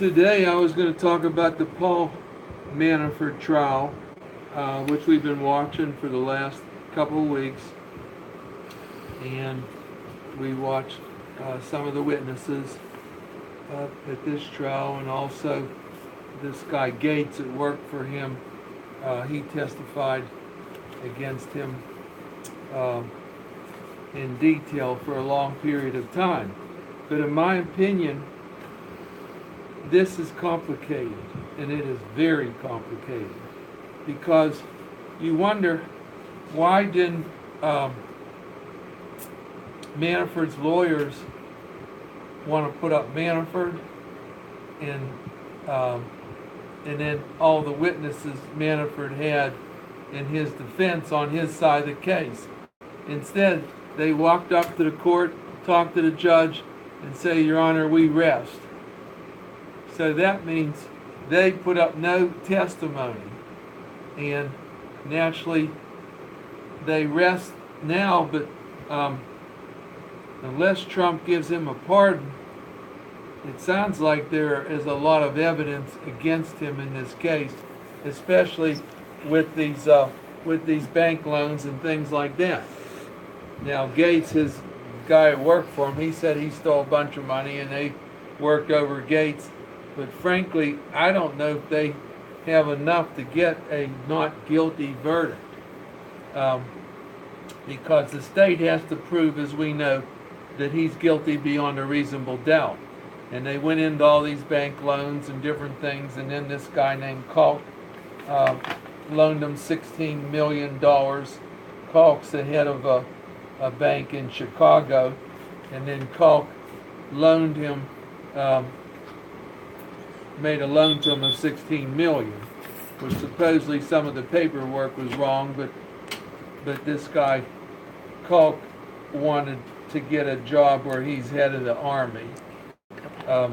Today I was going to talk about the Paul Manafort trial, which we've been watching for the last couple of weeks. And we watched some of the witnesses at this trial, and also this guy Gates that worked for him. He testified against him in detail for a long period of time. But in my opinion, this is complicated, and it is very complicated, because you wonder, why didn't Manafort's lawyers want to put up Manafort, and then all the witnesses Manafort had in his defense on his side of the case. Instead, they walked up to the court, talked to the judge, and say, "Your Honor, we rest." So that means they put up no testimony, and naturally they rest now. But unless Trump gives him a pardon, it sounds like there is a lot of evidence against him in this case, especially with these bank loans and things like that. Now Gates, his guy that worked for him, he said he stole a bunch of money and they worked over Gates. But frankly, I don't know if they have enough to get a not guilty verdict, because the state has to prove, as we know, that he's guilty beyond a reasonable doubt. And they went into all these bank loans and different things, and then this guy named Kalk loaned them $16 million. Kalk's the head of a bank in Chicago, and then Kalk loaned him, made a loan to him of $16 million, which supposedly some of the paperwork was wrong, but this guy Kalk wanted to get a job where he's head of the army, but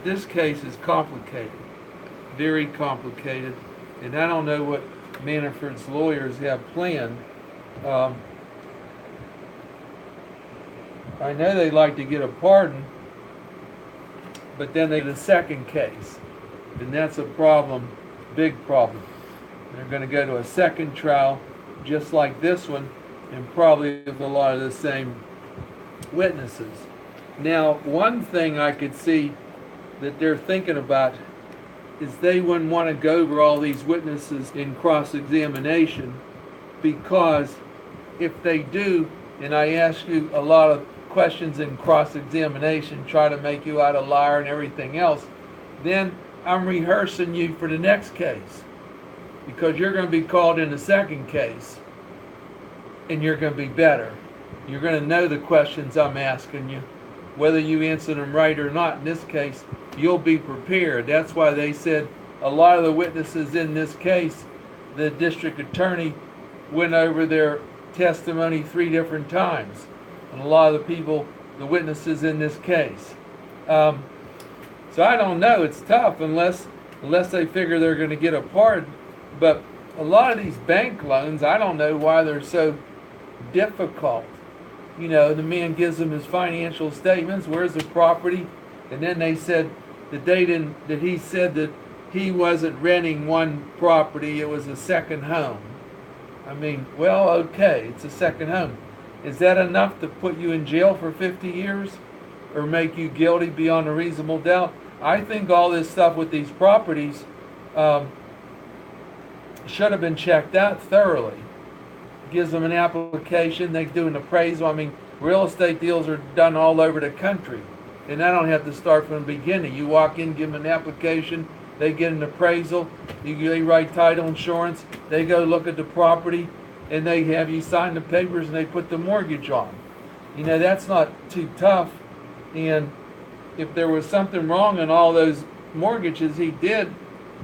this case is complicated, very complicated, and I don't know what Manafort's lawyers have planned. I know they'd like to get a pardon, but then they get a second case, and that's a problem, big problem. They're going to go to a second trial just like this one, and probably with a lot of the same witnesses. Now, one thing I could see that they're thinking about is they wouldn't want to go over all these witnesses in cross-examination, because if they do, and I ask you a lot of questions in cross-examination, try to make you out a liar and everything else, then I'm rehearsing you for the next case, because you're going to be called in the second case, and you're going to be better. You're going to know the questions I'm asking you, whether you answer them right or not. In this case, you'll be prepared. That's why they said a lot of the witnesses in this case, the district attorney went over their testimony 3 different times. And a lot of the people, the witnesses in this case. So I don't know. It's tough unless they figure they're going to get a pardon. But a lot of these bank loans, I don't know why they're so difficult. You know, the man gives them his financial statements. Where's the property? And then they said that he said that he wasn't renting one property, it was a second home. I mean, well, okay, it's a second home. Is that enough to put you in jail for 50 years or make you guilty beyond a reasonable doubt? I think all this stuff with these properties should have been checked out thoroughly. Gives them an application, they do an appraisal. I mean, real estate deals are done all over the country, and I don't have to start from the beginning. You walk in, give them an application, they get an appraisal, they write title insurance, they go look at the property, and they have you sign the papers and they put the mortgage on. You know, that's not too tough. And if there was something wrong in all those mortgages he did,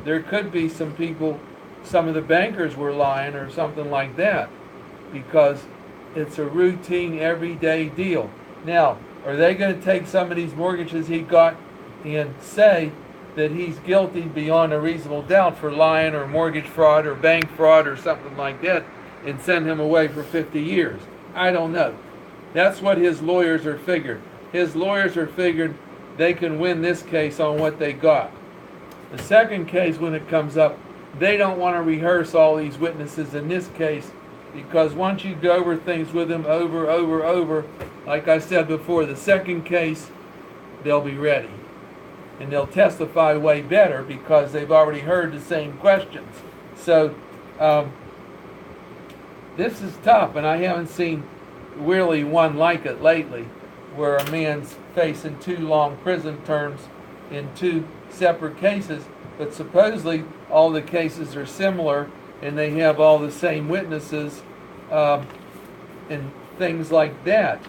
there could be some people, some of the bankers were lying or something like that, because it's a routine everyday deal. Now, are they going to take some of these mortgages he got and say that he's guilty beyond a reasonable doubt for lying or mortgage fraud or bank fraud or something like that and send him away for 50 years? I don't know. That's what his lawyers are figuring. his lawyers are figuring they can win this case on what they got. The second case, when it comes up, they don't want to rehearse all these witnesses in this case, because once you go over things with them over, like I said before, the second case, they'll be ready. And they'll testify way better because they've already heard the same questions. So, this is tough, and I haven't seen really one like it lately, where a man's facing 2 long prison terms in 2 separate cases, but supposedly all the cases are similar and they have all the same witnesses and things like that.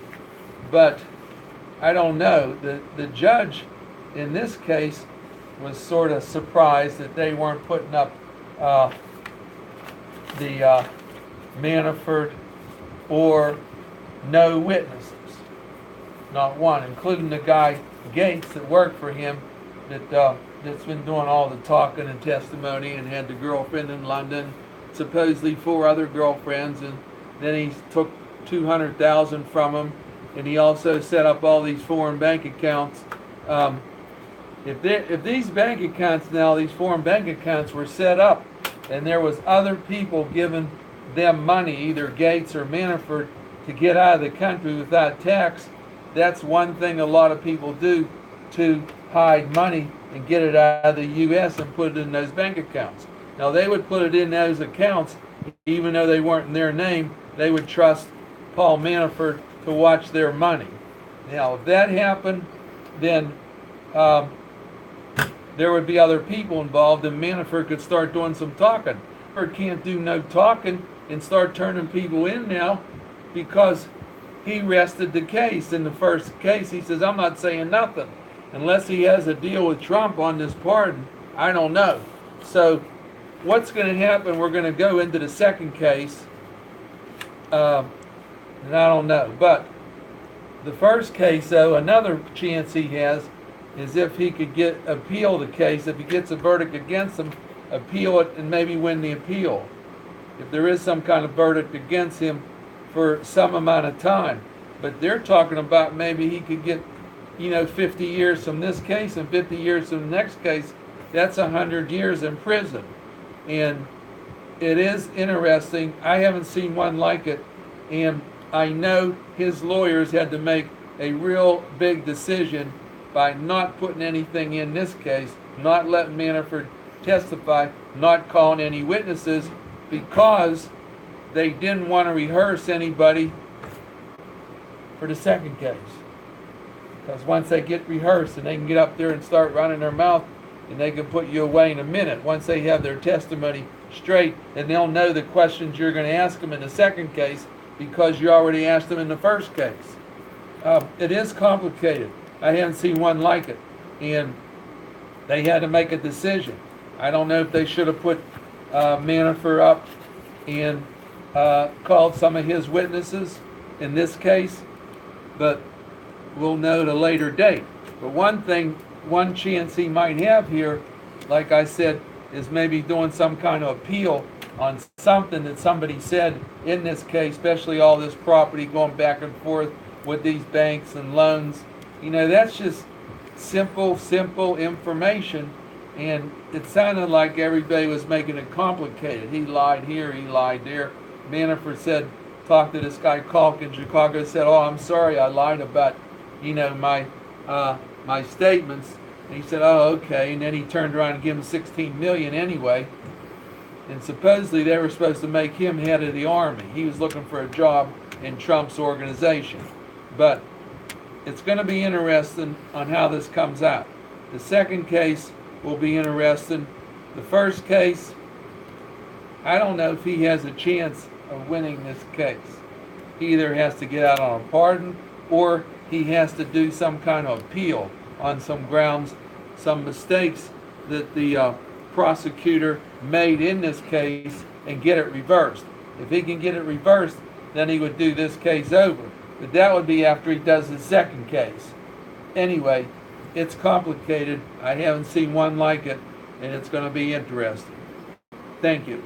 But I don't know. The judge in this case was sort of surprised that they weren't putting up the Manafort or no witnesses. Not one, including the guy Gates that worked for him, that's been doing all the talking and testimony, and had the girlfriend in London, supposedly 4 other girlfriends, and then he took $200,000 from them, and he also set up all these foreign bank accounts. If these bank accounts now, these foreign bank accounts were set up, and there was other people giving them money, either Gates or Manafort, to get out of the country without tax, that's one thing a lot of people do to hide money and get it out of the U.S. and put it in those bank accounts. Now, they would put it in those accounts, even though they weren't in their name. They would trust Paul Manafort to watch their money. Now, if that happened, then there would be other people involved, and Manafort could start doing some talking. Manafort can't do no talking and start turning people in now, because he rested the case. In the first case, he says, I'm not saying nothing. Unless he has a deal with Trump on this pardon, I don't know. So what's going to happen, we're going to go into the second case, and I don't know. But the first case, though, another chance he has is if he could appeal the case. If he gets a verdict against him, appeal it and maybe win the appeal. If there is some kind of verdict against him for some amount of time. But they're talking about maybe he could get 50 years from this case and 50 years from the next case. That's 100 years in prison. And it is interesting. I haven't seen one like it. And I know his lawyers had to make a real big decision by not putting anything in this case, not letting Manafort testify, not calling any witnesses, because they didn't want to rehearse anybody for the second case. Because once they get rehearsed and they can get up there and start running their mouth, and they can put you away in a minute. Once they have their testimony straight, and they'll know the questions you're going to ask them in the second case because you already asked them in the first case. It is complicated. I haven't seen one like it. And they had to make a decision. I don't know if they should have put Manafort up and called some of his witnesses in this case, but we'll know at a later date. But one chance he might have here, like I said, is maybe doing some kind of appeal on something that somebody said in this case, especially all this property going back and forth with these banks and loans. That's just simple information, and it sounded like everybody was making it complicated. He lied here, he lied there. Manafort said, talked to this guy Kalk in Chicago, said, oh, I'm sorry, I lied about, my statements. And he said, oh, okay. And then he turned around and gave him $16 million anyway. And supposedly they were supposed to make him head of the army. He was looking for a job in Trump's organization. But it's going to be interesting on how this comes out. The second case will be interesting. The first case, I don't know if he has a chance of winning this case. He either has to get out on a pardon, or he has to do some kind of appeal on some grounds, some mistakes that the prosecutor made in this case, and get it reversed. If he can get it reversed, then he would do this case over. But that would be after he does his second case. Anyway, it's complicated. I haven't seen one like it, and it's going to be interesting. Thank you.